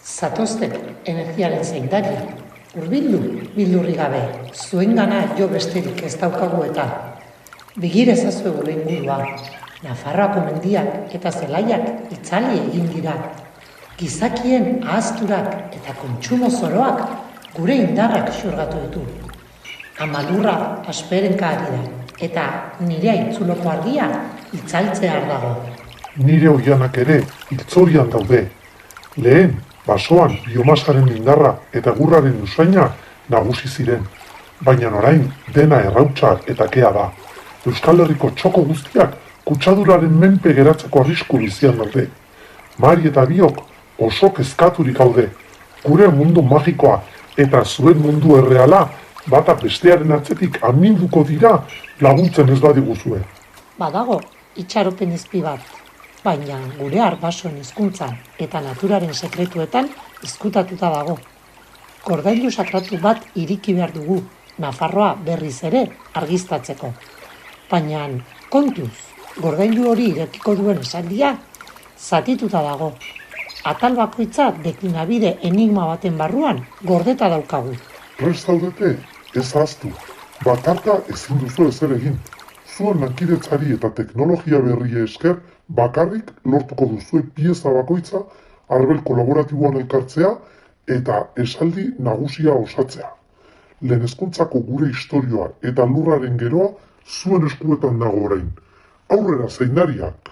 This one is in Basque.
Zatozte energiaren zaindari, hurbildu bildurri gabe, zuengana jo besterik ez daukagu eta. Begire ezazue gure ingurua, Nafarroako mendiak eta zelaiak itzali egin dira. Gizakien ahazturak eta kontsumo zoroak gure indarrak xurgatu ditu. Amalurra asperenka ari da, eta nire aitzuloko argia itzaltzear dago. Nire oianak ere hiltzorian daude. Lehen, basoan biomasaren indarra eta gurraren usaina nagusi ziren. Baina orain dena errautsa eta kea da. Euskal Herriko txoko guztiak kutsaduraren menpe geratzeko arrisku bizian daude. Mari eta biok oso kezkaturik gaude. Gure mundu magikoa eta zuen mundu erreala bata bestearen atzetik aminduko dira laguntzen ez badiguzue. Badago, itxaropen izpi bat, baina gure arbasoen hizkuntzan eta naturaren sekretuetan ezkutatuta dago. Gordailu sakratu bat iriki behar dugu, Nafarroa berriz ere argiztatzeko. Baina kontuz, gordailu hori irekiko duen esaldia, zatituta dago. Atal bakoitza deklinabide enigma baten barruan gordeta daukagu. Prest zaudete, ez ahaztu. Bakarka ezin duzu ezer egin. Zuen lankidetzari eta teknologia berria esker bakarrik lortuko duzue pieza bakoitza arbel kolaboratiboan elkartzea eta esaldi nagusia osatzea. Lehen hezkuntzako gure istorioa eta lurraren geroa zuen eskuetan dago orain. Aurrera zaindariak!